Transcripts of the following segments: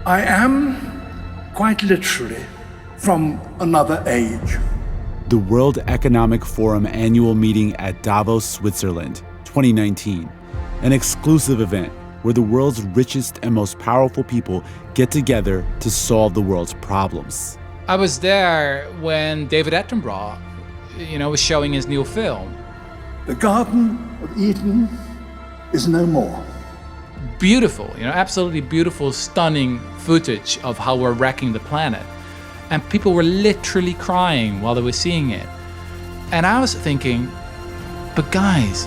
I am, quite literally, from another age. The World Economic Forum annual meeting at Davos, Switzerland, 2019. An exclusive event where the world's richest and most powerful people get together to solve the world's problems. I was there when David Attenborough, was showing his new film. The Garden of Eden is no more. Beautiful, absolutely beautiful, stunning footage of how we're wrecking the planet. And people were literally crying while they were seeing it. And I was thinking, but guys,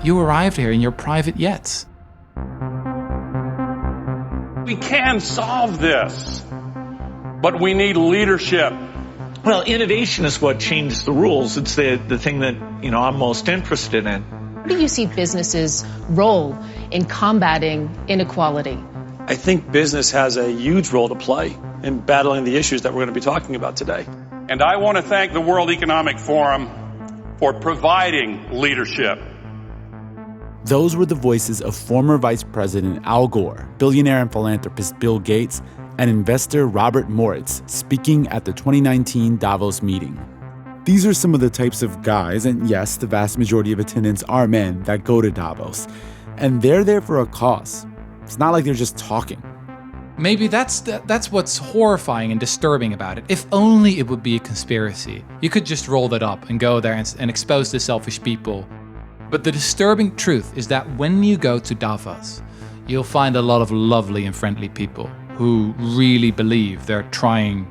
you arrived here in your private jets. We can solve this, but we need leadership. Well, innovation is what changes the rules. It's the thing that, I'm most interested in. How do you see businesses' role in combating inequality? I think business has a huge role to play in battling the issues that we're going to be talking about today. And I want to thank the World Economic Forum for providing leadership. Those were the voices of former Vice President Al Gore, billionaire and philanthropist Bill Gates, and investor Robert Moritz speaking at the 2019 Davos meeting. These are some of the types of guys, and yes, the vast majority of attendants are men, that go to Davos. And they're there for a cause. It's not like they're just talking. Maybe that's what's horrifying and disturbing about it. If only it would be a conspiracy. You could just roll that up and go there and expose the selfish people. But the disturbing truth is that when you go to Davos, you'll find a lot of lovely and friendly people who really believe they're trying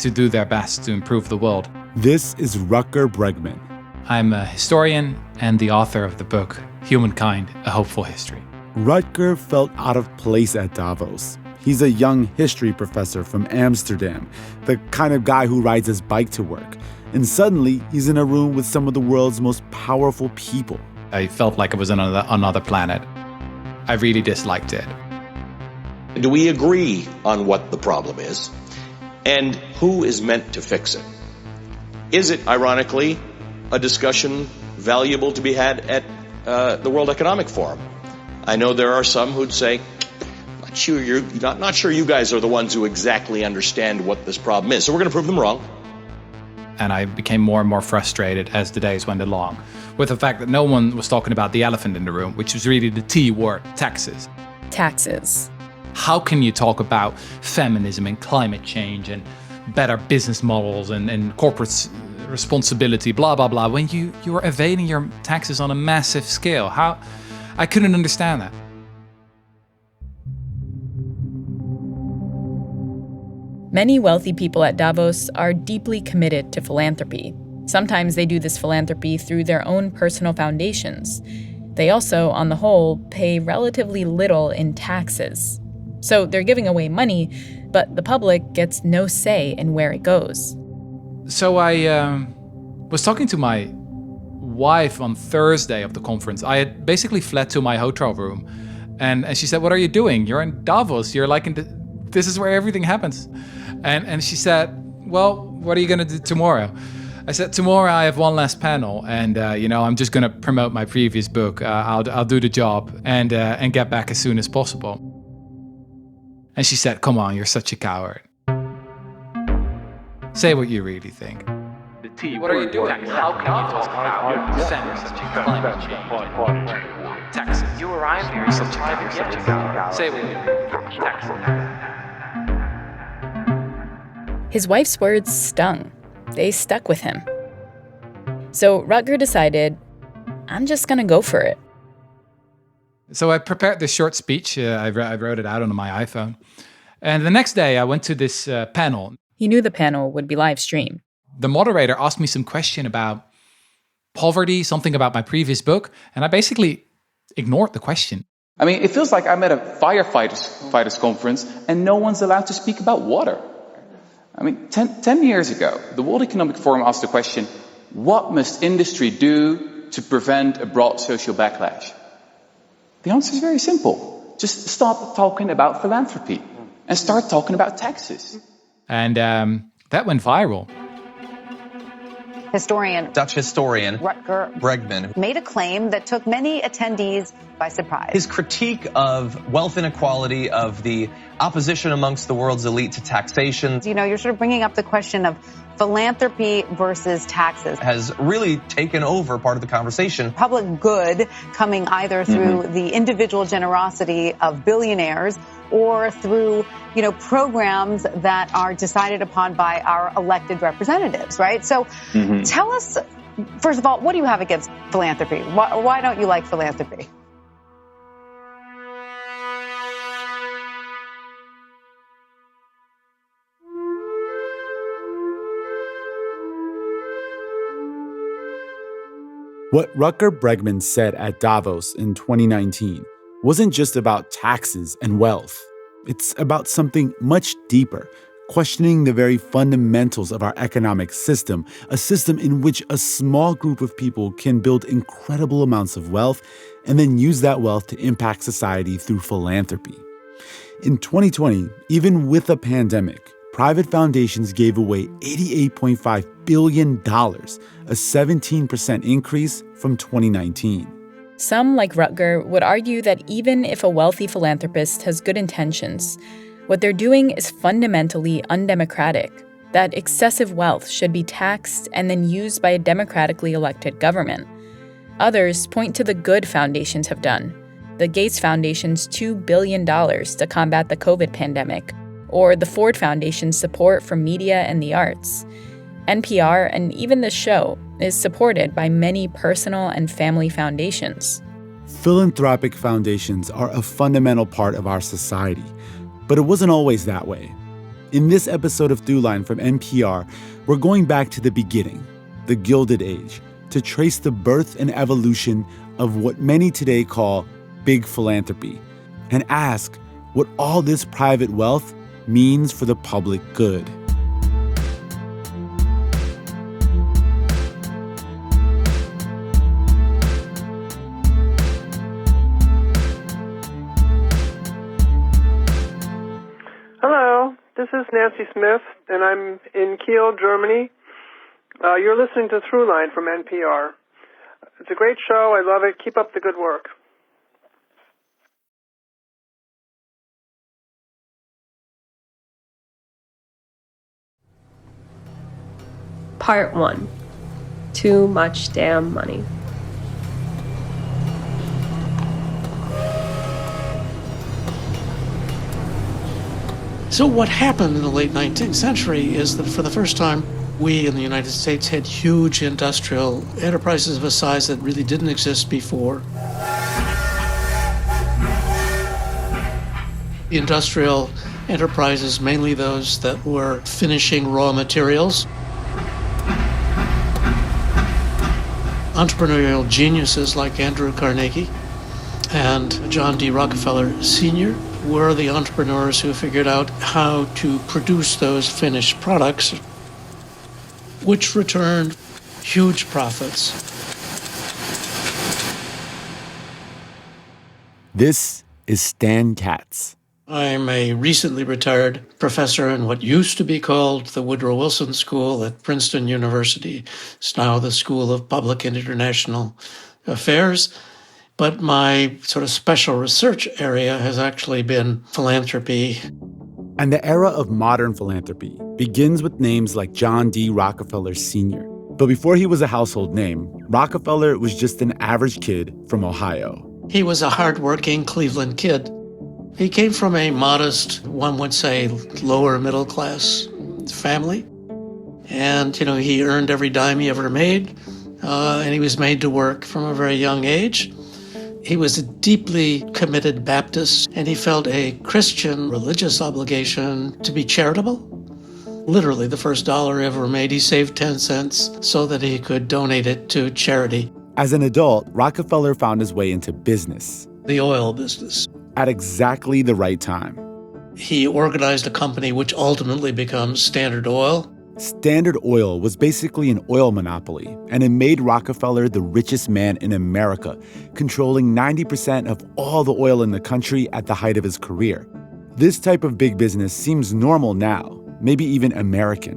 to do their best to improve the world. This is Rutger Bregman. I'm a historian and the author of the book, Humankind, A Hopeful History. Rutger felt out of place at Davos. He's a young history professor from Amsterdam, the kind of guy who rides his bike to work. And suddenly, he's in a room with some of the world's most powerful people. I felt like I was on another planet. I really disliked it. Do we agree on what the problem is and who is meant to fix it? Is it, ironically, a discussion valuable to be had at the World Economic Forum? I know there are some who'd say, not sure you guys are the ones who exactly understand what this problem is, so we're going to prove them wrong. And I became more and more frustrated as the days went along with the fact that no one was talking about the elephant in the room, which was really the T word, taxes. Taxes. How can you talk about feminism and climate change and better business models and corporate responsibility, blah, blah, blah, when you are evading your taxes on a massive scale? I couldn't understand that. Many wealthy people at Davos are deeply committed to philanthropy. Sometimes they do this philanthropy through their own personal foundations. They also, on the whole, pay relatively little in taxes. So they're giving away money, but the public gets no say in where it goes. So I was talking to my wife on Thursday of the conference. I had basically fled to my hotel room, and she said, "What are you doing? You're in Davos. You're like this is where everything happens." And she said, "Well, what are you going to do tomorrow?" I said, "Tomorrow I have one last panel, and I'm just going to promote my previous book. I'll do the job and get back as soon as possible." And she said, "Come on, you're such a coward. Say what you really think." What are you doing? How can you talk about feminism, climate change, taxes? You arrived here, you're such a coward. Say what you think. Taxes. His wife's words stung. They stuck with him. So Rutger decided, I'm just going to go for it. So I prepared this short speech. I wrote it out on my iPhone. And the next day I went to this panel. He knew the panel would be live streamed. The moderator asked me some question about poverty, something about my previous book, and I basically ignored the question. I mean, it feels like I'm at a firefighters conference and no one's allowed to speak about water. I mean, 10 years ago, the World Economic Forum asked the question, what must industry do to prevent a broad social backlash? The answer is very simple. Just stop talking about philanthropy and start talking about taxes. And that went viral. Dutch historian Rutger Bregman made a claim that took many attendees by surprise. His critique of wealth inequality, of the opposition amongst the world's elite to taxation. You know, you're sort of bringing up the question of philanthropy versus taxes. Has really taken over part of the conversation. Public good coming either through the individual generosity of billionaires or through, you know, programs that are decided upon by our elected representatives, right? So tell us, first of all, what do you have against philanthropy? Why don't you like philanthropy? What Rutger Bregman said at Davos in 2019 wasn't just about taxes and wealth. It's about something much deeper, questioning the very fundamentals of our economic system, a system in which a small group of people can build incredible amounts of wealth and then use that wealth to impact society through philanthropy. In 2020, even with a pandemic, private foundations gave away $88.5 billion, a 17% increase from 2019. Some, like Rutger, would argue that even if a wealthy philanthropist has good intentions, what they're doing is fundamentally undemocratic, that excessive wealth should be taxed and then used by a democratically elected government. Others point to the good foundations have done, the Gates Foundation's $2 billion to combat the COVID pandemic, or the Ford Foundation's support for media and the arts. NPR and even this show is supported by many personal and family foundations. Philanthropic foundations are a fundamental part of our society, but it wasn't always that way. In this episode of Throughline from NPR, we're going back to the beginning, the Gilded Age, to trace the birth and evolution of what many today call big philanthropy, and ask what all this private wealth means for the public good. Hello, this is Nancy Smith, and I'm in Kiel, Germany. You're listening to Throughline from NPR. It's a great show. I love it. Keep up the good work. Part 1. Too much damn money. So what happened in the late 19th century is that for the first time, we in the United States had huge industrial enterprises of a size that really didn't exist before. Industrial enterprises, mainly those that were finishing raw materials. Entrepreneurial geniuses like Andrew Carnegie and John D. Rockefeller Sr. were the entrepreneurs who figured out how to produce those finished products, which returned huge profits. This is Stan Katz. I'm a recently retired professor in what used to be called the Woodrow Wilson School at Princeton University. It's now the School of Public and International Affairs. But my sort of special research area has actually been philanthropy. And the era of modern philanthropy begins with names like John D. Rockefeller Sr. But before he was a household name, Rockefeller was just an average kid from Ohio. He was a hardworking Cleveland kid. He came from a modest, one would say, lower middle class family. And, he earned every dime he ever made. And he was made to work from a very young age. He was a deeply committed Baptist, and he felt a Christian religious obligation to be charitable. Literally, the first dollar ever made, he saved 10 cents so that he could donate it to charity. As an adult, Rockefeller found his way into business. The oil business. At exactly the right time. He organized a company which ultimately becomes Standard Oil. Standard Oil was basically an oil monopoly, and it made Rockefeller the richest man in America, controlling 90% of all the oil in the country at the height of his career. This type of big business seems normal now, maybe even American.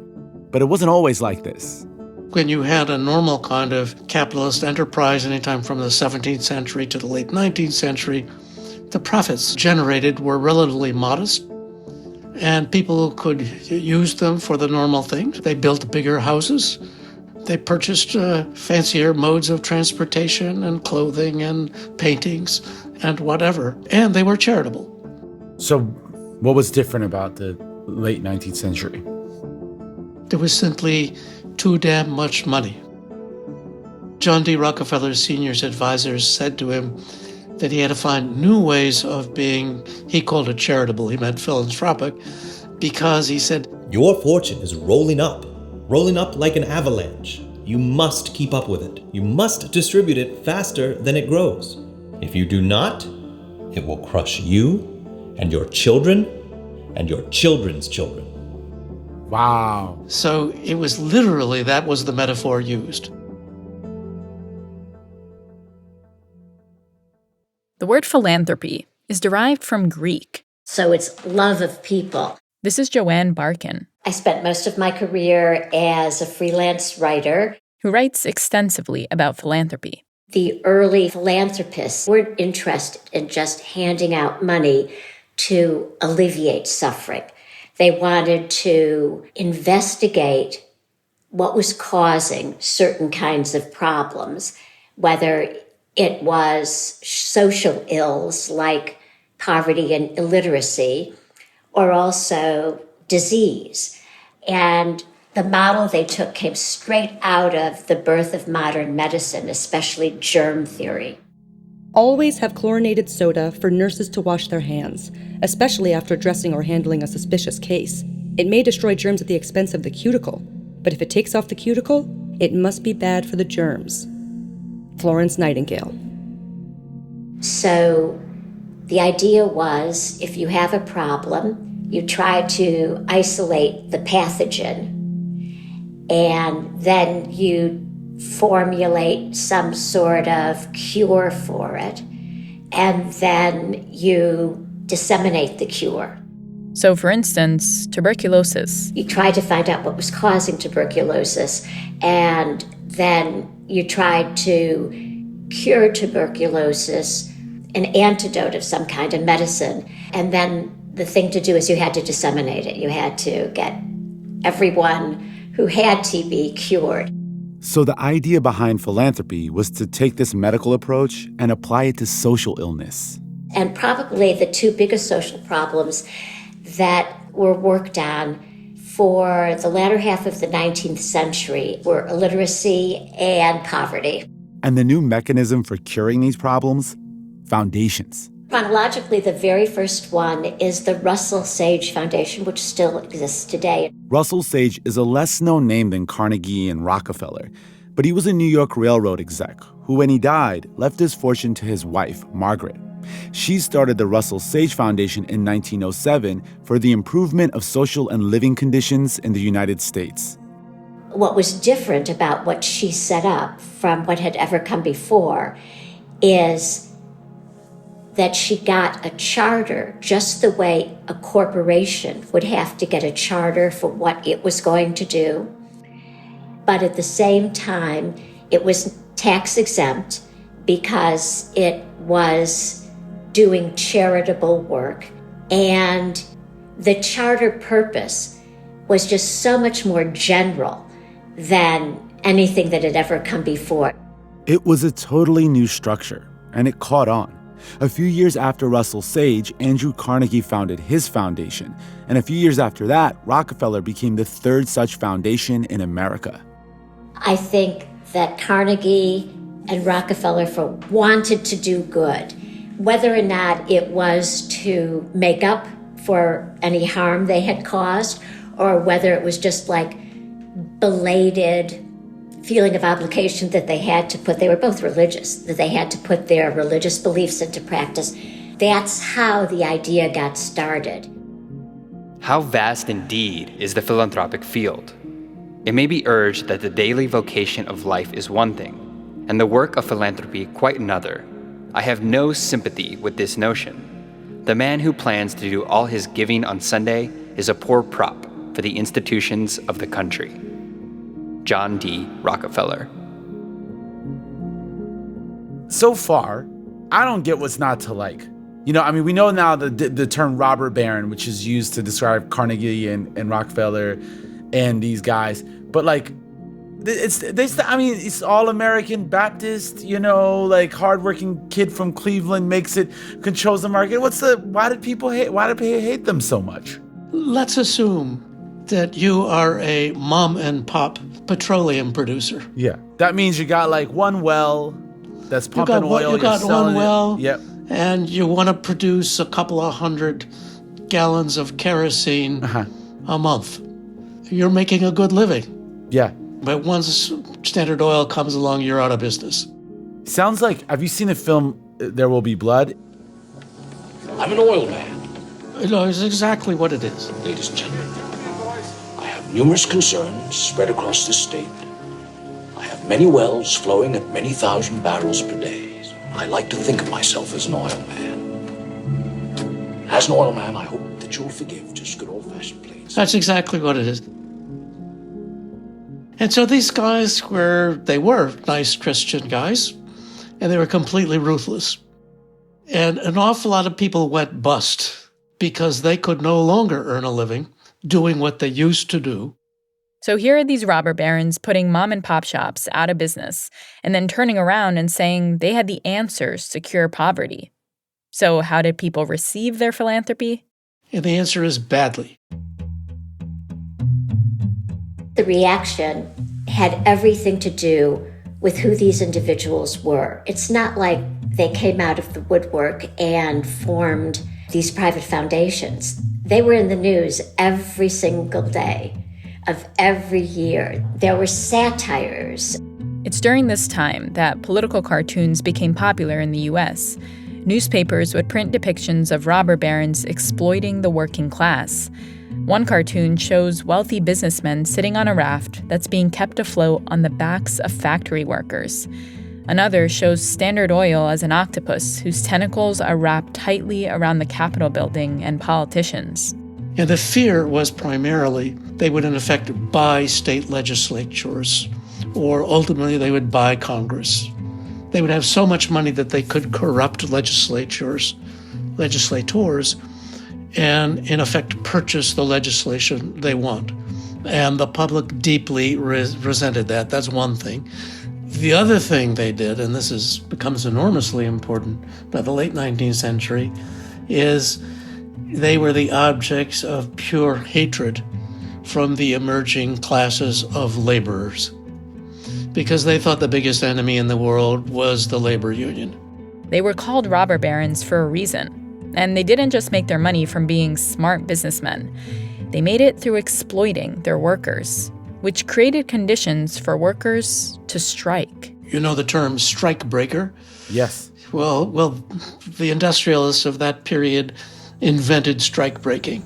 But it wasn't always like this. When you had a normal kind of capitalist enterprise anytime from the 17th century to the late 19th century, the profits generated were relatively modest, and people could use them for the normal things. They built bigger houses. They purchased fancier modes of transportation and clothing and paintings and whatever, and they were charitable. So what was different about the late 19th century? There was simply too damn much money. John D. Rockefeller Sr.'s advisors said to him that he had to find new ways of being, he called it charitable, he meant philanthropic, because he said, "Your fortune is rolling up like an avalanche. You must keep up with it. You must distribute it faster than it grows. If you do not, it will crush you and your children and your children's children." Wow. So it was literally, that was the metaphor used. The word philanthropy is derived from Greek. So it's love of people. This is Joanne Barkin. I spent most of my career as a freelance writer who writes extensively about philanthropy. The early philanthropists weren't interested in just handing out money to alleviate suffering. They wanted to investigate what was causing certain kinds of problems, whether it was social ills like poverty and illiteracy, or also disease. And the model they took came straight out of the birth of modern medicine, especially germ theory. Always have chlorinated soda for nurses to wash their hands, especially after dressing or handling a suspicious case. It may destroy germs at the expense of the cuticle, but if it takes off the cuticle, it must be bad for the germs. Florence Nightingale. So the idea was, if you have a problem, you try to isolate the pathogen, and then you formulate some sort of cure for it, and then you disseminate the cure. So, for instance, tuberculosis. You tried to find out what was causing tuberculosis, and then you tried to cure tuberculosis, an antidote of some kind of medicine, and then the thing to do is you had to disseminate it. You had to get everyone who had TB cured. So the idea behind philanthropy was to take this medical approach and apply it to social illness. And probably the two biggest social problems that were worked on for the latter half of the 19th century were illiteracy and poverty. And the new mechanism for curing these problems? Foundations. Chronologically, the very first one is the Russell Sage Foundation, which still exists today. Russell Sage is a less-known name than Carnegie and Rockefeller, but he was a New York Railroad exec who, when he died, left his fortune to his wife, Margaret. She started the Russell Sage Foundation in 1907 for the improvement of social and living conditions in the United States. What was different about what she set up from what had ever come before is that she got a charter just the way a corporation would have to get a charter for what it was going to do. But at the same time, it was tax exempt because it was doing charitable work. And the charter purpose was just so much more general than anything that had ever come before. It was a totally new structure, and it caught on. A few years after Russell Sage, Andrew Carnegie founded his foundation, and a few years after that, Rockefeller became the third such foundation in America. I think that Carnegie and Rockefeller wanted to do good. Whether or not it was to make up for any harm they had caused, or whether it was just like belated feeling of obligation that they had to put, they were both religious, that they had to put their religious beliefs into practice. That's how the idea got started. How vast indeed is the philanthropic field. It may be urged that the daily vocation of life is one thing, and the work of philanthropy quite another. I have no sympathy with this notion. The man who plans to do all his giving on Sunday is a poor prop for the institutions of the country. John D. Rockefeller. So far, I don't get what's not to like. You know, I mean, we know now the term robber baron, which is used to describe Carnegie and Rockefeller and these guys. But like, it's all American Baptist, you know, like hardworking kid from Cleveland controls the market. Why do people hate them so much? Let's assume that you are a mom and pop petroleum producer. Yeah. That means you got like one well that's pumping oil. You got one well. Yep. And you want to produce a couple of 100 gallons of kerosene a month. You're making a good living. Yeah. But once Standard Oil comes along, you're out of business. Sounds like, have you seen the film There Will Be Blood? I'm an oil man. No, it's exactly what it is. Ladies and gentlemen, I have numerous concerns spread across this state. I have many wells flowing at many thousand barrels per day. I like to think of myself as an oil man. As an oil man, I hope that you'll forgive just good old-fashioned plays. That's exactly what it is. And so these guys were nice Christian guys, and they were completely ruthless. And an awful lot of people went bust because they could no longer earn a living doing what they used to do. So here are these robber barons putting mom and pop shops out of business and then turning around and saying they had the answers to cure poverty. So how did people receive their philanthropy? And the answer is badly. The reaction had everything to do with who these individuals were. It's not like they came out of the woodwork and formed these private foundations. They were in the news every single day of every year. There were satires. It's during this time that political cartoons became popular in the U.S. Newspapers would print depictions of robber barons exploiting the working class. One cartoon shows wealthy businessmen sitting on a raft that's being kept afloat on the backs of factory workers. Another shows Standard Oil as an octopus whose tentacles are wrapped tightly around the Capitol building and politicians. And the fear was primarily they would, in effect, buy state legislatures, or ultimately they would buy Congress. They would have so much money that they could corrupt legislators, and, in effect, purchase the legislation they want. And the public deeply resented that. That's one thing. The other thing they did, and this becomes enormously important by the late 19th century, is they were the objects of pure hatred from the emerging classes of laborers, because they thought the biggest enemy in the world was the labor union. They were called robber barons for a reason, and they didn't just make their money from being smart businessmen. They made it through exploiting their workers, which created conditions for workers to strike. You know the term strike breaker? Yes. Well, the industrialists of that period invented strike breaking.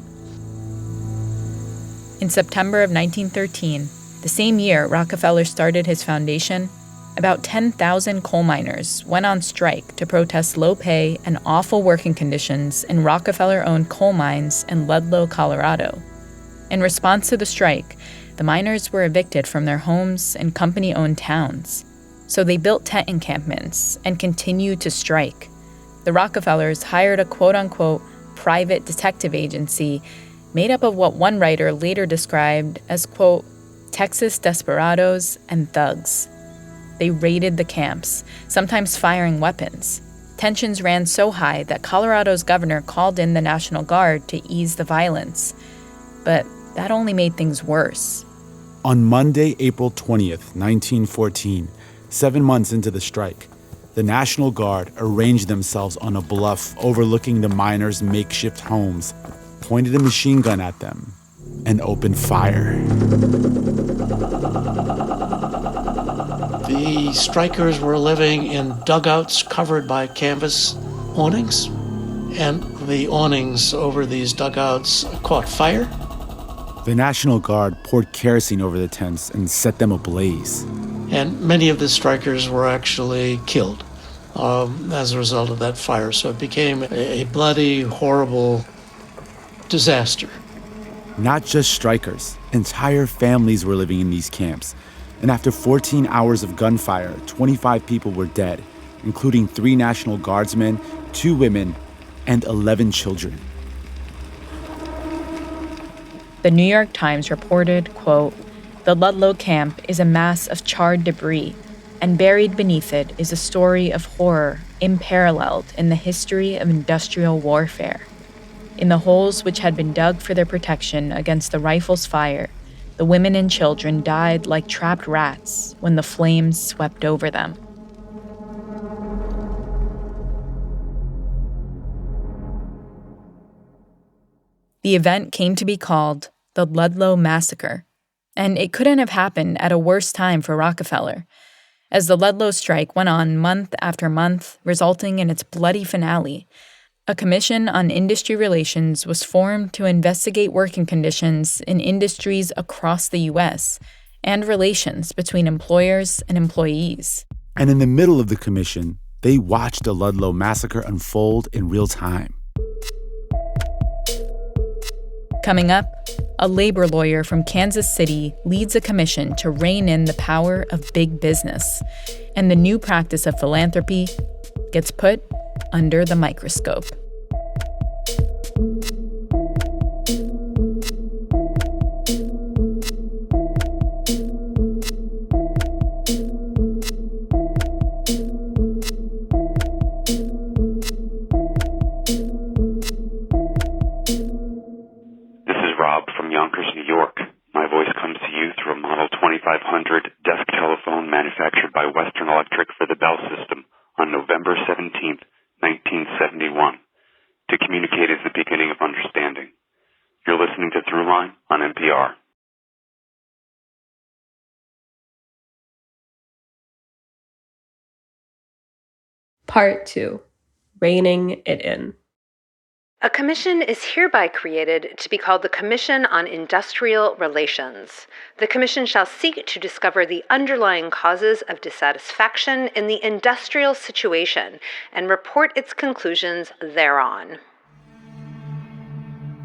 In September of 1913, the same year Rockefeller started his foundation, about 10,000 coal miners went on strike to protest low pay and awful working conditions in Rockefeller-owned coal mines in Ludlow, Colorado. In response to the strike, the miners were evicted from their homes and company-owned towns. So they built tent encampments and continued to strike. The Rockefellers hired a quote-unquote private detective agency made up of what one writer later described as, quote, Texas desperados and thugs. They raided the camps, sometimes firing weapons. Tensions ran so high that Colorado's governor called in the National Guard to ease the violence. But that only made things worse. On Monday, April 20th, 1914, 7 months into the strike, the National Guard arranged themselves on a bluff overlooking the miners' makeshift homes, pointed a machine gun at them, and opened fire. The strikers were living in dugouts covered by canvas awnings, and the awnings over these dugouts caught fire. The National Guard poured kerosene over the tents and set them ablaze. And many of the strikers were actually killed as a result of that fire. So it became a bloody, horrible disaster. Not just strikers. Entire families were living in these camps. And after 14 hours of gunfire, 25 people were dead, including 3 National Guardsmen, 2 women, and 11 children. The New York Times reported, quote, "The Ludlow camp is a mass of charred debris, and buried beneath it is a story of horror unparalleled in the history of industrial warfare. In the holes which had been dug for their protection against the rifle's fire, the women and children died like trapped rats when the flames swept over them." The event came to be called the Ludlow Massacre, and it couldn't have happened at a worse time for Rockefeller, as the Ludlow strike went on month after month, resulting in its bloody finale. A commission on industry relations was formed to investigate working conditions in industries across the U.S. and relations between employers and employees. And in the middle of the commission, they watched the Ludlow Massacre unfold in real time. Coming up, a labor lawyer from Kansas City leads a commission to rein in the power of big business, and the new practice of philanthropy gets put under the microscope. desk telephone manufactured by Western Electric for the Bell system on November 17, 1971. To communicate is the beginning of understanding. You're listening to Throughline on NPR. Part 2. Reining it in. A commission is hereby created to be called the Commission on Industrial Relations. The commission shall seek to discover the underlying causes of dissatisfaction in the industrial situation and report its conclusions thereon.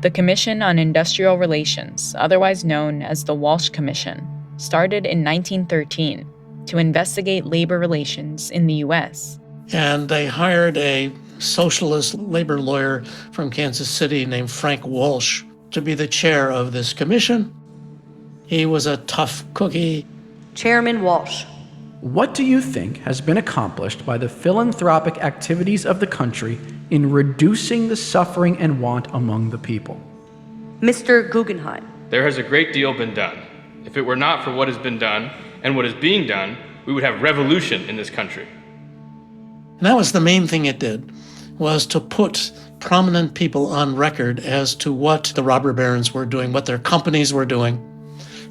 The Commission on Industrial Relations, otherwise known as the Walsh Commission, started in 1913 to investigate labor relations in the U.S. And they hired a socialist labor lawyer from Kansas City named Frank Walsh to be the chair of this commission. He was a tough cookie. Chairman Walsh. What do you think has been accomplished by the philanthropic activities of the country in reducing the suffering and want among the people? Mr. Guggenheim. There has a great deal been done. If it were not for what has been done and what is being done, we would have revolution in this country. And that was the main thing it did, was to put prominent people on record as to what the robber barons were doing, what their companies were doing,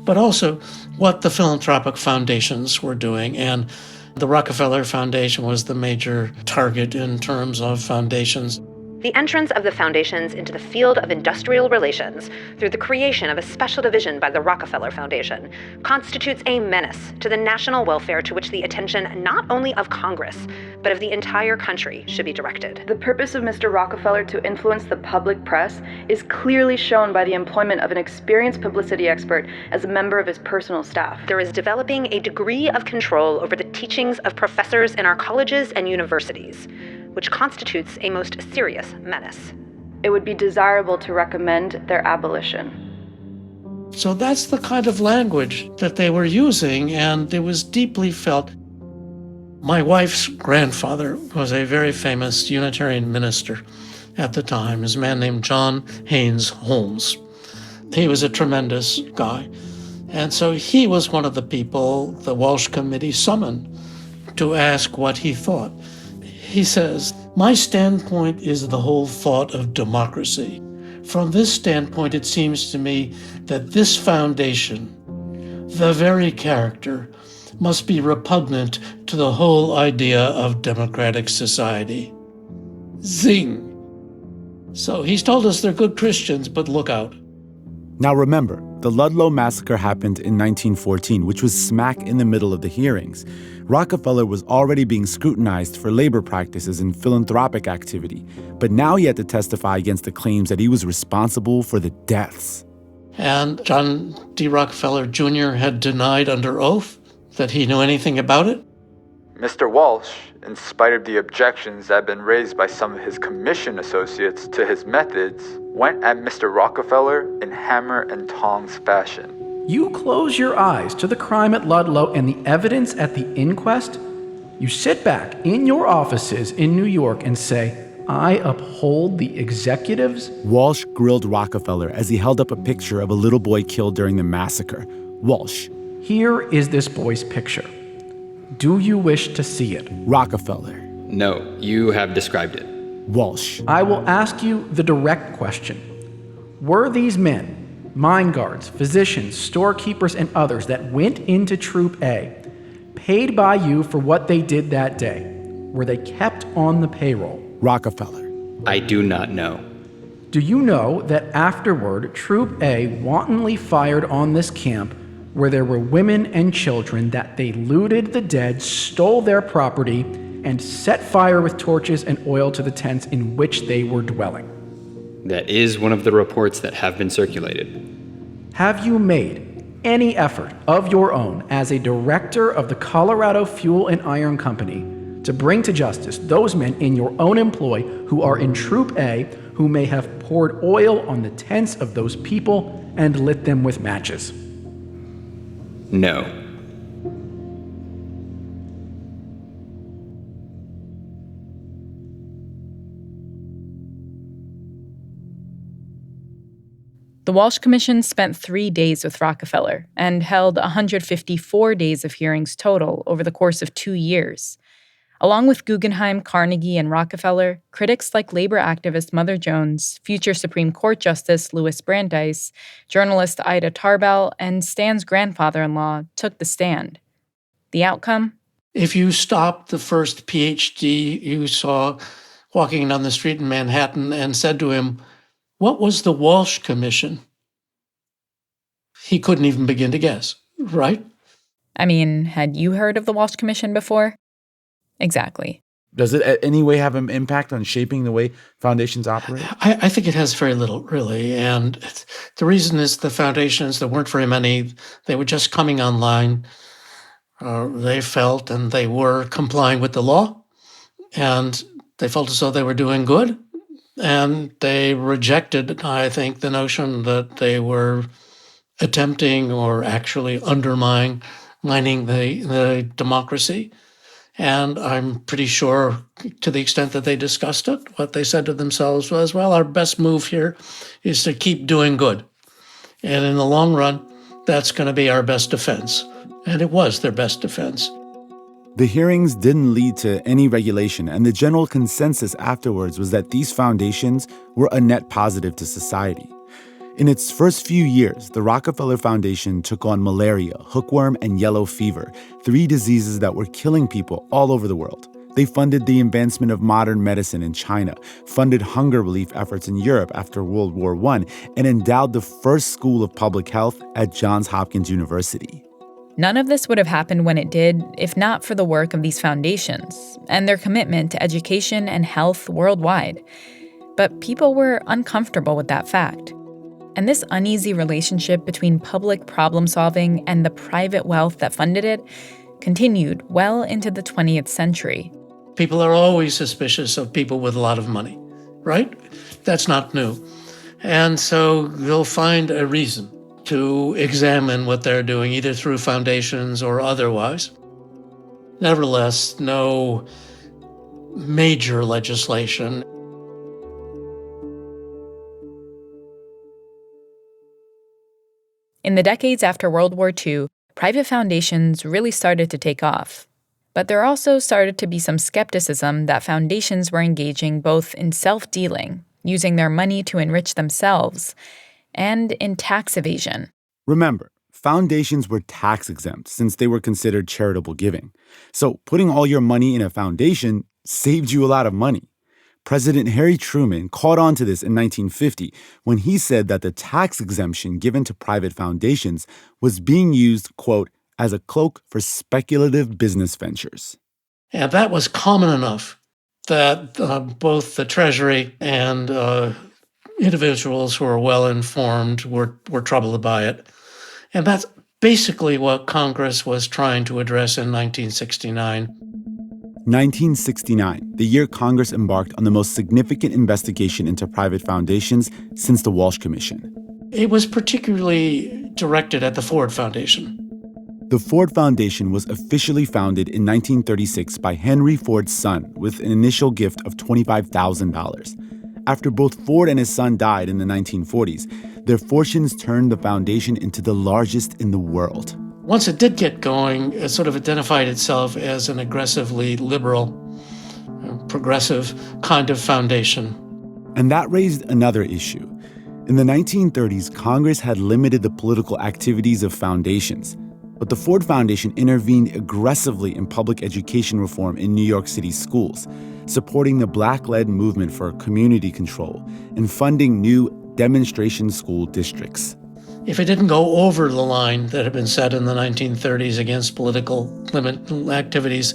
but also what the philanthropic foundations were doing. And the Rockefeller Foundation was the major target in terms of foundations. The entrance of the foundations into the field of industrial relations through the creation of a special division by the Rockefeller Foundation constitutes a menace to the national welfare to which the attention not only of Congress, but of the entire country should be directed. The purpose of Mr. Rockefeller to influence the public press is clearly shown by the employment of an experienced publicity expert as a member of his personal staff. There is developing a degree of control over the teachings of professors in our colleges and universities, which constitutes a most serious menace. It would be desirable to recommend their abolition. So that's the kind of language that they were using, and it was deeply felt. My wife's grandfather was a very famous Unitarian minister at the time. He was a man named John Haynes Holmes. He was a tremendous guy. And so he was one of the people the Walsh Committee summoned to ask what he thought. He says, "My standpoint is the whole thought of democracy. From this standpoint, it seems to me that this foundation, the very character, must be repugnant to the whole idea of democratic society." Zing! So he's told us they're good Christians, but look out. Now remember, the Ludlow Massacre happened in 1914, which was smack in the middle of the hearings. Rockefeller was already being scrutinized for labor practices and philanthropic activity, but now he had to testify against the claims that he was responsible for the deaths. And John D. Rockefeller Jr. had denied under oath that he knew anything about it? Mr. Walsh, in spite of the objections that had been raised by some of his commission associates to his methods, went at Mr. Rockefeller in hammer and tongs fashion. You close your eyes to the crime at Ludlow and the evidence at the inquest. You sit back in your offices in New York and say, I uphold the executives. Walsh grilled Rockefeller as he held up a picture of a little boy killed during the massacre. Walsh. Here is this boy's picture. Do you wish to see it? Rockefeller. No, you have described it. Walsh. I will ask you the direct question. Were these men, mine guards, physicians, storekeepers, and others that went into Troop A paid by you for what they did that day? Were they kept on the payroll? Rockefeller. I do not know. Do you know that afterward, Troop A wantonly fired on this camp where there were women and children, that they looted the dead, stole their property, and set fire with torches and oil to the tents in which they were dwelling? That is one of the reports that have been circulated. Have you made any effort of your own as a director of the Colorado Fuel and Iron Company to bring to justice those men in your own employ who are in Troop A who may have poured oil on the tents of those people and lit them with matches? No. The Walsh Commission spent 3 days with Rockefeller and held 154 days of hearings total over the course of 2 years. Along with Guggenheim, Carnegie, and Rockefeller, critics like labor activist Mother Jones, future Supreme Court Justice Louis Brandeis, journalist Ida Tarbell, and Stan's grandfather-in-law took the stand. The outcome? If you stopped the first PhD you saw walking down the street in Manhattan and said to him, "What was the Walsh Commission?" he couldn't even begin to guess, right? I mean, had you heard of the Walsh Commission before? Exactly. Does it in any way have an impact on shaping the way foundations operate? I think it has very little, really. And the reason is the foundations, there weren't very many. They were just coming online. They felt and they were complying with the law. And they felt as though they were doing good. And they rejected, I think, the notion that they were attempting or actually undermining the democracy. And I'm pretty sure, to the extent that they discussed it, what they said to themselves was, well, our best move here is to keep doing good. And in the long run, that's going to be our best defense. And it was their best defense. The hearings didn't lead to any regulation, and the general consensus afterwards was that these foundations were a net positive to society. In its first few years, the Rockefeller Foundation took on malaria, hookworm, and yellow fever, 3 diseases that were killing people all over the world. They funded the advancement of modern medicine in China, funded hunger relief efforts in Europe after World War I, and endowed the first school of public health at Johns Hopkins University. None of this would have happened when it did if not for the work of these foundations and their commitment to education and health worldwide. But people were uncomfortable with that fact. And this uneasy relationship between public problem-solving and the private wealth that funded it continued well into the 20th century. People are always suspicious of people with a lot of money, right? That's not new. And so they'll find a reason to examine what they're doing, either through foundations or otherwise. Nevertheless, no major legislation. In the decades after World War II, private foundations really started to take off. But there also started to be some skepticism that foundations were engaging both in self-dealing, using their money to enrich themselves, and in tax evasion. Remember, foundations were tax exempt since they were considered charitable giving. So putting all your money in a foundation saved you a lot of money. President Harry Truman caught on to this in 1950 when he said that the tax exemption given to private foundations was being used, quote, as a cloak for speculative business ventures. And that was common enough that both the Treasury and individuals who are well-informed were troubled by it. And that's basically what Congress was trying to address in 1969. 1969, the year Congress embarked on the most significant investigation into private foundations since the Walsh Commission. It was particularly directed at the Ford Foundation. The Ford Foundation was officially founded in 1936 by Henry Ford's son with an initial gift of $25,000. After both Ford and his son died in the 1940s, their fortunes turned the foundation into the largest in the world. Once it did get going, it sort of identified itself as an aggressively liberal, progressive kind of foundation. And that raised another issue. In the 1930s, Congress had limited the political activities of foundations. But the Ford Foundation intervened aggressively in public education reform in New York City schools, supporting the Black-led movement for community control and funding new demonstration school districts. If it didn't go over the line that had been set in the 1930s against political limit activities,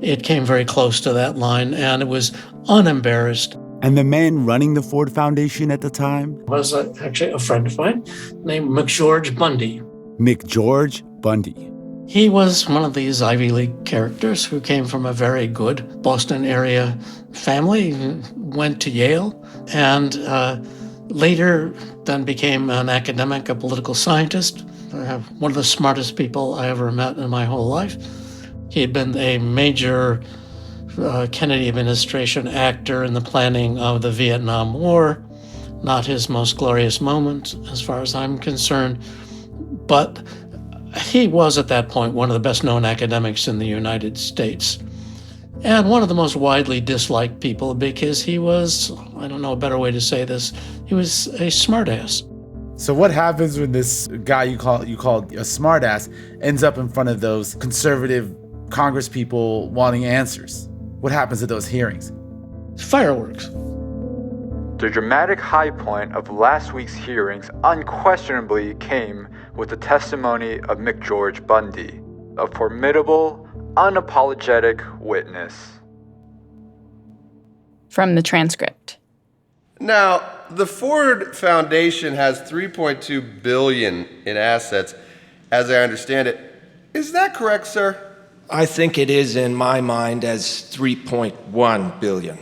it came very close to that line, and it was unembarrassed. And the man running the Ford Foundation at the time was actually a friend of mine named McGeorge Bundy. McGeorge Bundy. He was one of these Ivy League characters who came from a very good Boston area family, went to Yale, and later then became an academic, a political scientist, one of the smartest people I ever met in my whole life. He had been a major Kennedy administration actor in the planning of the Vietnam War. Not his most glorious moment, as far as I'm concerned, but he was at that point one of the best-known academics in the United States, and one of the most widely disliked people because he was, I don't know a better way to say this, he was a smartass. So what happens when this guy you called a smartass ends up in front of those conservative Congress people wanting answers? What happens at those hearings? Fireworks. The dramatic high point of last week's hearings unquestionably came with the testimony of McGeorge Bundy, a formidable, unapologetic witness. From the transcript. Now, the Ford Foundation has $3.2 billion in assets, as I understand it. Is that correct, sir? I think it is in my mind as $3.1 billion.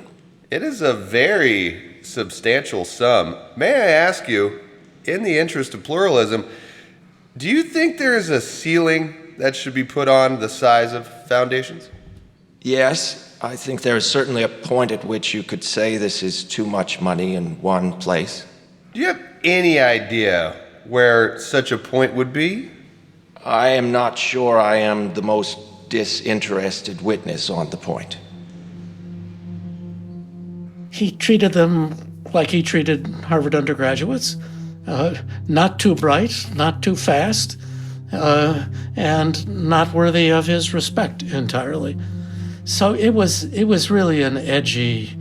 It is a very substantial sum. May I ask you, in the interest of pluralism, do you think there is a ceiling that should be put on the size of foundations? Yes, I think there is certainly a point at which you could say this is too much money in one place. Do you have any idea where such a point would be? I am not sure I am the most disinterested witness on the point. He treated them like he treated Harvard undergraduates, not too bright, not too fast, and not worthy of his respect entirely. So it was really an edgy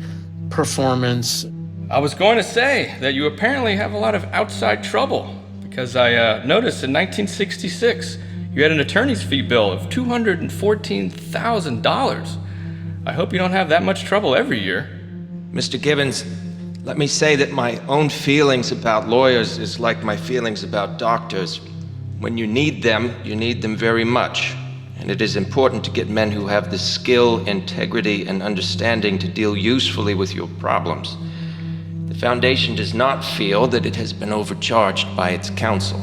performance. I was going to say that you apparently have a lot of outside trouble, because I noticed in 1966 you had an attorney's fee bill of $214,000. I hope you don't have that much trouble every year. Mr. Gibbons, let me say that my own feelings about lawyers is like my feelings about doctors. When you need them very much. And it is important to get men who have the skill, integrity, and understanding to deal usefully with your problems. The Foundation does not feel that it has been overcharged by its counsel.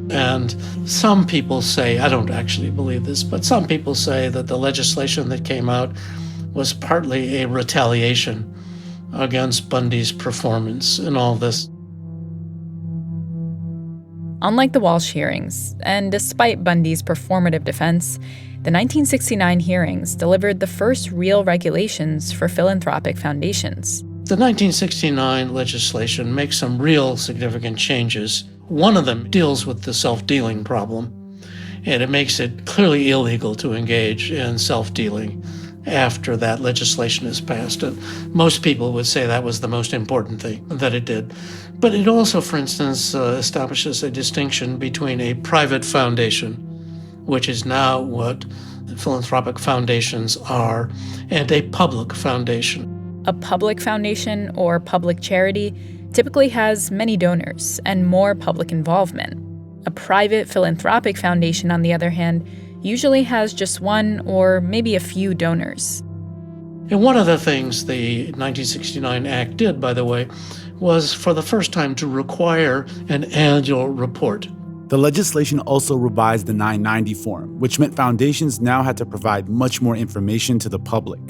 And some people say, I don't actually believe this, but some people say that the legislation that came out was partly a retaliation against Bundy's performance in all this. Unlike the Walsh hearings, and despite Bundy's performative defense, the 1969 hearings delivered the first real regulations for philanthropic foundations. The 1969 legislation makes some real significant changes. One of them deals with the self-dealing problem, and it makes it clearly illegal to engage in self-dealing after that legislation is passed. And most people would say that was the most important thing that it did. But it also, for instance, establishes a distinction between a private foundation, which is now what philanthropic foundations are, and a public foundation. A public foundation or public charity typically has many donors and more public involvement. A private philanthropic foundation, on the other hand, usually has just one or maybe a few donors. And one of the things the 1969 Act did, by the way, was for the first time to require an annual report. The legislation also revised the 990 form, which meant foundations now had to provide much more information to the public.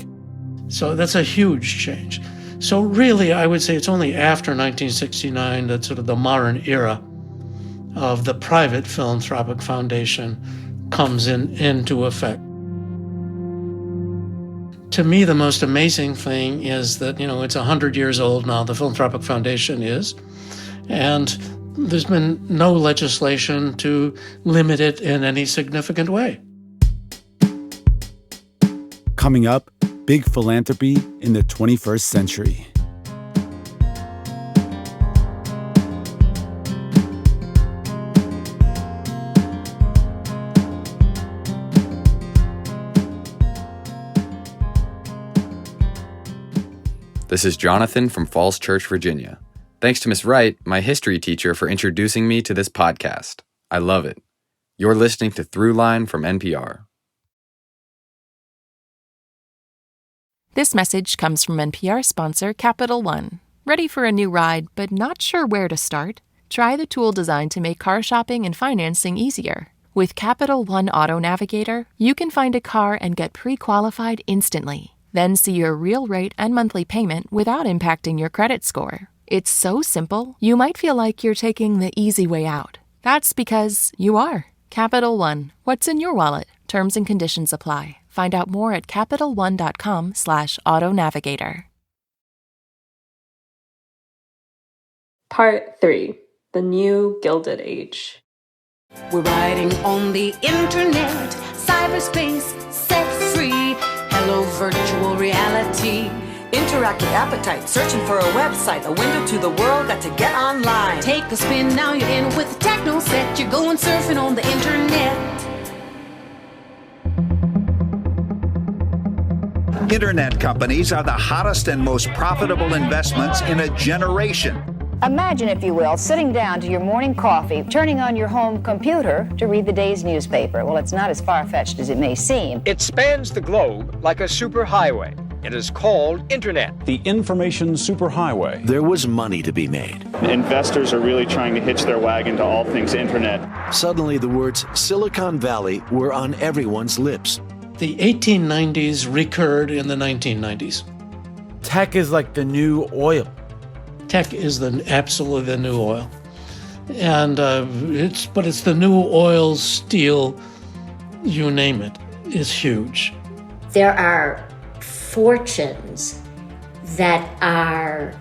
So that's a huge change. So really, I would say it's only after 1969 that sort of the modern era of the private philanthropic foundation comes into effect. To me, the most amazing thing is that, it's 100 years old now, the Philanthropic Foundation is, and there's been no legislation to limit it in any significant way. Coming up, big philanthropy in the 21st century. This is Jonathan from Falls Church, Virginia. Thanks to Miss Wright, my history teacher, for introducing me to this podcast. I love it. You're listening to Throughline from NPR. This message comes from NPR sponsor Capital One. Ready for a new ride, but not sure where to start? Try the tool designed to make car shopping and financing easier. With Capital One Auto Navigator, you can find a car and get pre-qualified instantly. Then see your real rate and monthly payment without impacting your credit score. It's so simple, you might feel like you're taking the easy way out. That's because you are. Capital One. What's in your wallet? Terms and conditions apply. Find out more at CapitalOne.com/autonavigator. Part 3. The New Gilded Age. We're riding on the internet, cyberspace, set free. Hello, virtual reality. Interactive appetite, searching for a website, a window to the world, got to get online. Take a spin, now you're in with the techno set. You're going surfing on the internet. Internet companies are the hottest and most profitable investments in a generation. Imagine, if you will, sitting down to your morning coffee, turning on your home computer to read the day's newspaper. Well, it's not as far-fetched as it may seem. It spans the globe like a superhighway. It is called Internet. The information superhighway. There was money to be made. Investors are really trying to hitch their wagon to all things Internet. Suddenly, the words Silicon Valley were on everyone's lips. The 1890s recurred in the 1990s. Tech is like the new oil. Tech is absolutely the new oil. And it's the new oil, steel, you name it, is huge. There are fortunes that are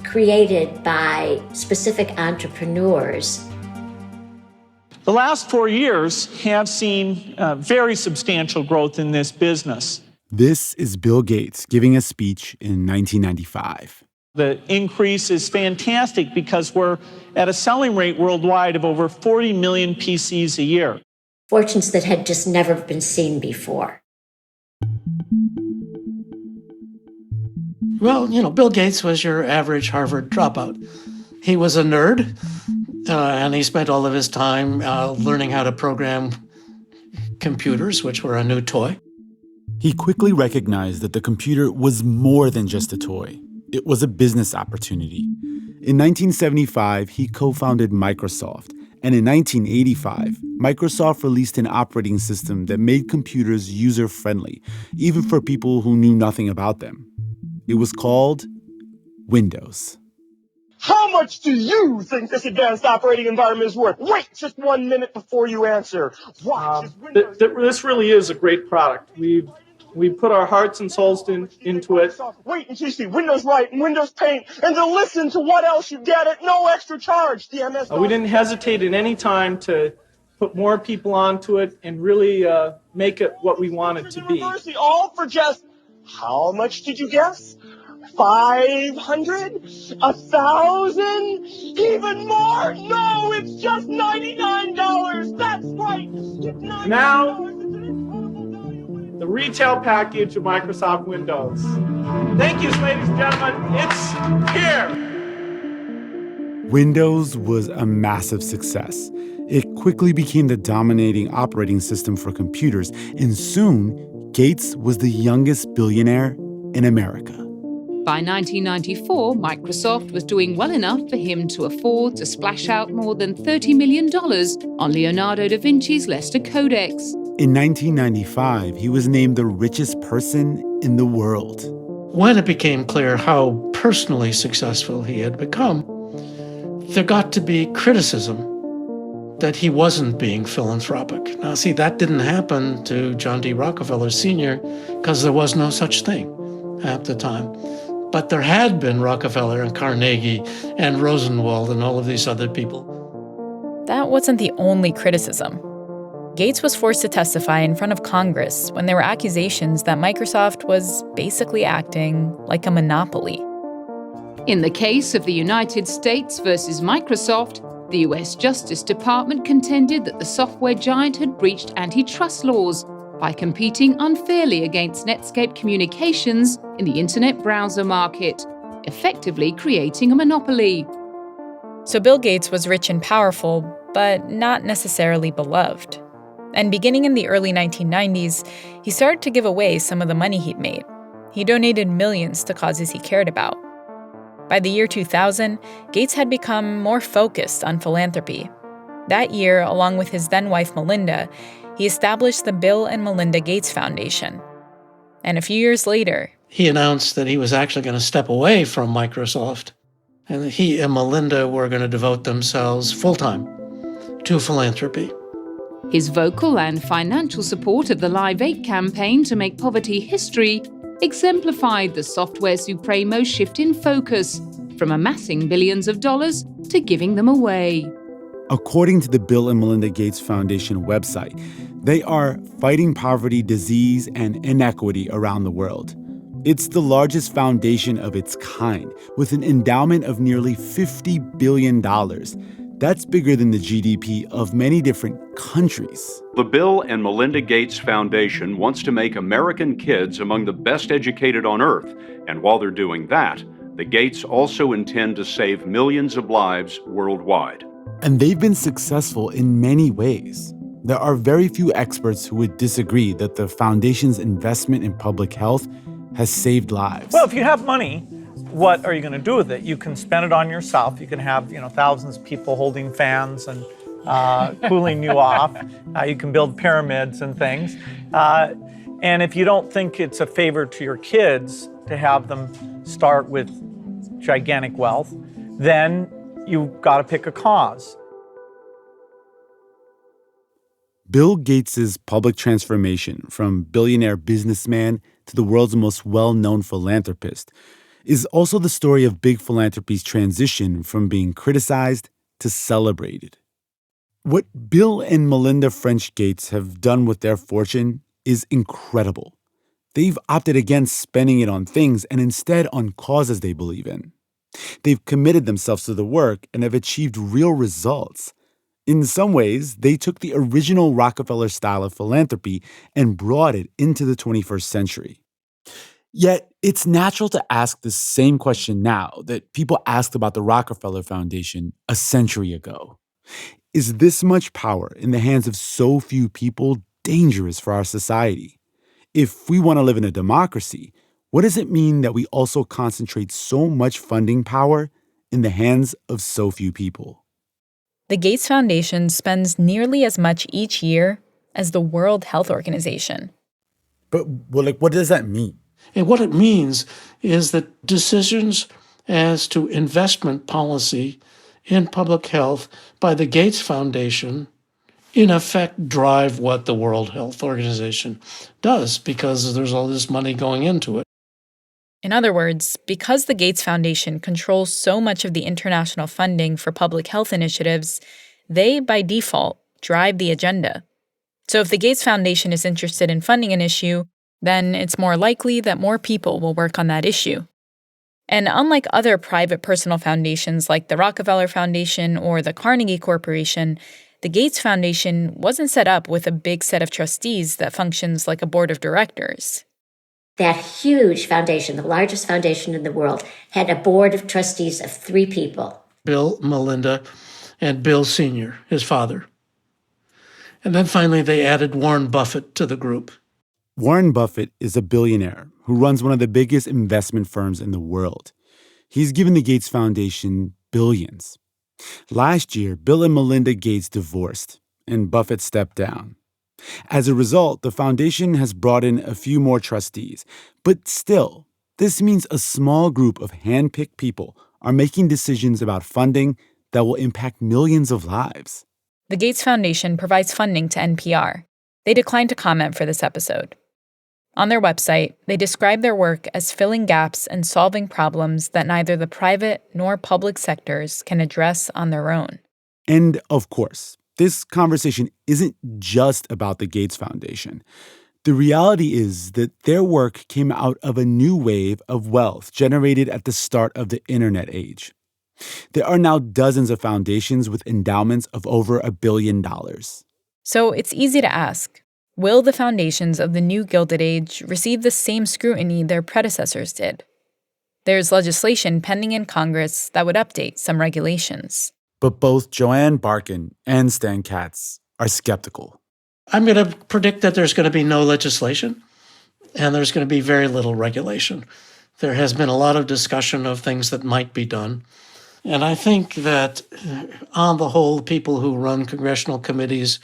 created by specific entrepreneurs. The last 4 years have seen very substantial growth in this business. This is Bill Gates giving a speech in 1995. The increase is fantastic because we're at a selling rate worldwide of over 40 million PCs a year. Fortunes that had just never been seen before. Well, Bill Gates was your average Harvard dropout. He was a nerd, and he spent all of his time learning how to program computers, which were a new toy. He quickly recognized that the computer was more than just a toy. It was a business opportunity. In 1975, he co-founded Microsoft, and in 1985, Microsoft released an operating system that made computers user-friendly, even for people who knew nothing about them. It was called Windows. How much do you think this advanced operating environment is worth? Wait just 1 minute before you answer. This really is a great product. We put our hearts and souls into it. Wait until you see Windows Light and Windows Paint, and to listen to what else you get at no extra charge. The MS. We didn't hesitate at any time to put more people onto it and really make it what we want it to be. All for just, how much did you guess? 500? 1,000? Even more? No, it's just $99. That's right. Now, the retail package of Microsoft Windows. Thank you, ladies and gentlemen. It's here. Windows was a massive success. It quickly became the dominating operating system for computers, and soon, Gates was the youngest billionaire in America. By 1994, Microsoft was doing well enough for him to afford to splash out more than $30 million on Leonardo da Vinci's Leicester Codex. In 1995, he was named the richest person in the world. When it became clear how personally successful he had become, there got to be criticism that he wasn't being philanthropic. Now, see, that didn't happen to John D. Rockefeller Sr. because there was no such thing at the time. But there had been Rockefeller and Carnegie and Rosenwald and all of these other people. That wasn't the only criticism. Gates was forced to testify in front of Congress when there were accusations that Microsoft was basically acting like a monopoly. In the case of the United States versus Microsoft, the U.S. Justice Department contended that the software giant had breached antitrust laws by competing unfairly against Netscape Communications in the internet browser market, effectively creating a monopoly. So Bill Gates was rich and powerful, but not necessarily beloved. And beginning in the early 1990s, he started to give away some of the money he'd made. He donated millions to causes he cared about. By the year 2000, Gates had become more focused on philanthropy. That year, along with his then-wife Melinda, he established the Bill and Melinda Gates Foundation. And a few years later, he announced that he was actually going to step away from Microsoft, and that he and Melinda were going to devote themselves full-time to philanthropy. His vocal and financial support of the Live 8 campaign to make poverty history exemplified the software supremo's shift in focus from amassing billions of dollars to giving them away. According to the Bill and Melinda Gates Foundation website, they are fighting poverty, disease, and inequity around the world. It's the largest foundation of its kind, with an endowment of nearly $50 billion. That's bigger than the GDP of many different countries. The Bill and Melinda Gates Foundation wants to make American kids among the best educated on Earth. And while they're doing that, the Gates also intend to save millions of lives worldwide. And they've been successful in many ways. There are very few experts who would disagree that the foundation's investment in public health has saved lives. Well, if you have money, what are you going to do with it? You can spend it on yourself. You can have, thousands of people holding fans and cooling you off. You can build pyramids and things. And if you don't think it's a favor to your kids to have them start with gigantic wealth, then you've got to pick a cause. Bill Gates' public transformation from billionaire businessman to the world's most well-known philanthropist is also the story of big philanthropy's transition from being criticized to celebrated. What Bill and Melinda French Gates have done with their fortune is incredible. They've opted against spending it on things and instead on causes they believe in. They've committed themselves to the work and have achieved real results. In some ways, they took the original Rockefeller style of philanthropy and brought it into the 21st century. Yet, it's natural to ask the same question now that people asked about the Rockefeller Foundation a century ago. Is this much power in the hands of so few people dangerous for our society? If we want to live in a democracy, what does it mean that we also concentrate so much funding power in the hands of so few people? The Gates Foundation spends nearly as much each year as the World Health Organization. But, what does that mean? And what it means is that decisions as to investment policy in public health by the Gates Foundation, in effect, drive what the World Health Organization does because there's all this money going into it. In other words, because the Gates Foundation controls so much of the international funding for public health initiatives, they, by default, drive the agenda. So if the Gates Foundation is interested in funding an issue, then it's more likely that more people will work on that issue. And unlike other private personal foundations like the Rockefeller Foundation or the Carnegie Corporation, the Gates Foundation wasn't set up with a big set of trustees that functions like a board of directors. That huge foundation, the largest foundation in the world, had a board of trustees of 3 people. Bill, Melinda, and Bill Sr., his father. And then finally, they added Warren Buffett to the group. Warren Buffett is a billionaire who runs one of the biggest investment firms in the world. He's given the Gates Foundation billions. Last year, Bill and Melinda Gates divorced, and Buffett stepped down. As a result, the foundation has brought in a few more trustees. But still, this means a small group of hand-picked people are making decisions about funding that will impact millions of lives. The Gates Foundation provides funding to NPR. They declined to comment for this episode. On their website, they describe their work as filling gaps and solving problems that neither the private nor public sectors can address on their own. And of course, this conversation isn't just about the Gates Foundation. The reality is that their work came out of a new wave of wealth generated at the start of the internet age. There are now dozens of foundations with endowments of over $1 billion. So it's easy to ask, will the foundations of the new Gilded Age receive the same scrutiny their predecessors did? There's legislation pending in Congress that would update some regulations. But both Joanne Barkin and Stan Katz are skeptical. I'm going to predict that there's going to be no legislation, and there's going to be very little regulation. There has been a lot of discussion of things that might be done. And I think that, on the whole, people who run congressional committees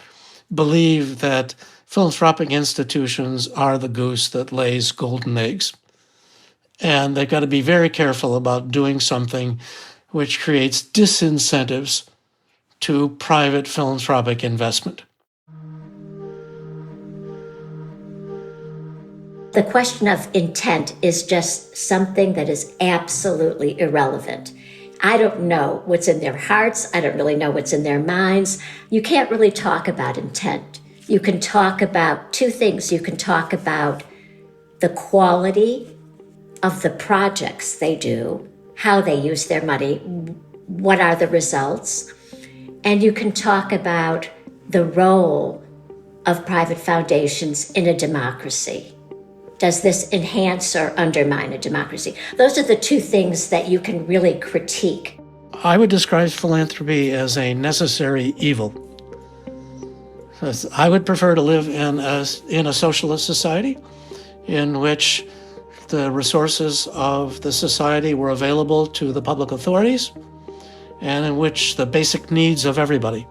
believe that philanthropic institutions are the goose that lays golden eggs. And they've got to be very careful about doing something which creates disincentives to private philanthropic investment. The question of intent is just something that is absolutely irrelevant. I don't know what's in their hearts. I don't really know what's in their minds. You can't really talk about intent. You can talk about two things. You can talk about the quality of the projects they do, how they use their money, what are the results, and you can talk about the role of private foundations in a democracy. Does this enhance or undermine a democracy? Those are the two things that you can really critique. I would describe philanthropy as a necessary evil. I would prefer to live in a socialist society in which the resources of the society were available to the public authorities and in which the basic needs of everybody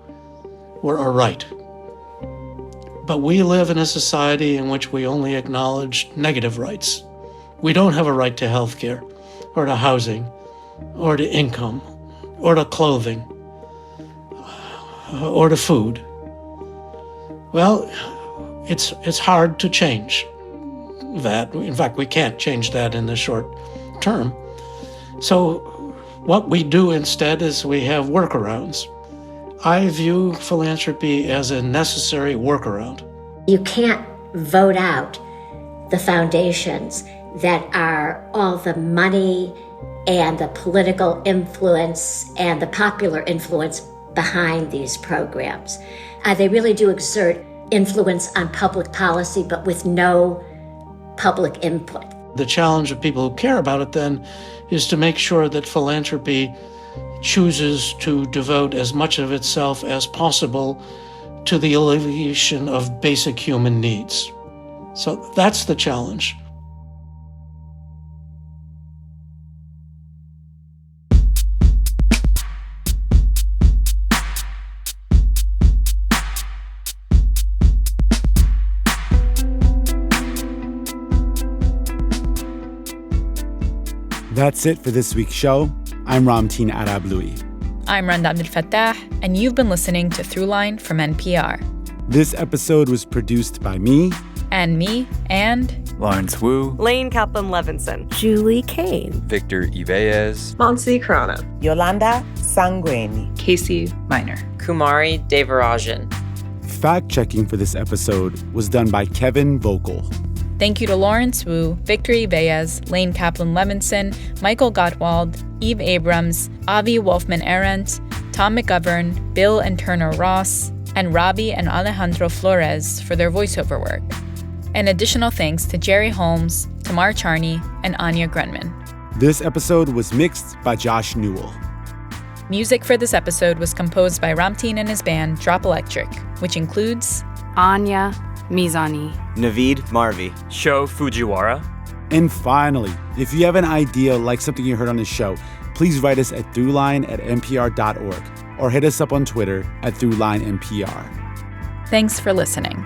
were a right. But we live in a society in which we only acknowledge negative rights. We don't have a right to health care, or to housing, or to income, or to clothing, or to food. Well, it's hard to change that. In fact, we can't change that in the short term. So what we do instead is we have workarounds. I view philanthropy as a necessary workaround. You can't vote out the foundations that are all the money and the political influence and the popular influence behind these programs. They really do exert influence on public policy, but with no public input. The challenge of people who care about it then is to make sure that philanthropy chooses to devote as much of itself as possible to the alleviation of basic human needs. So that's the challenge. That's it for this week's show. I'm Ramteen Arablouei. I'm Randa Abdel-Fattah, and you've been listening to Throughline from NPR. This episode was produced by me. And me, and... Lawrence Wu. Lane Kaplan-Levinson. Julie Kane. Victor Ibeez. Monsi Krona. Yolanda Sangweni. Casey Miner. Kumari Devarajan. Fact-checking for this episode was done by Kevin Vogel. Thank you to Lawrence Wu, Victor Ibeez, Lane Kaplan-Levinson, Michael Gottwald, Eve Abrams, Avi Wolfman-Arendt, Tom McGovern, Bill and Turner Ross, and Robbie and Alejandro Flores for their voiceover work. And additional thanks to Jerry Holmes, Tamar Charney, and Anya Grunman. This episode was mixed by Josh Newell. Music for this episode was composed by Ramteen and his band Drop Electric. which includes Anya Mizani, Naveed Marvi, Sho Fujiwara. And finally, if you have an idea like something you heard on this show, please write us at throughline@npr.org or hit us up on Twitter at throughlinenpr. Thanks for listening.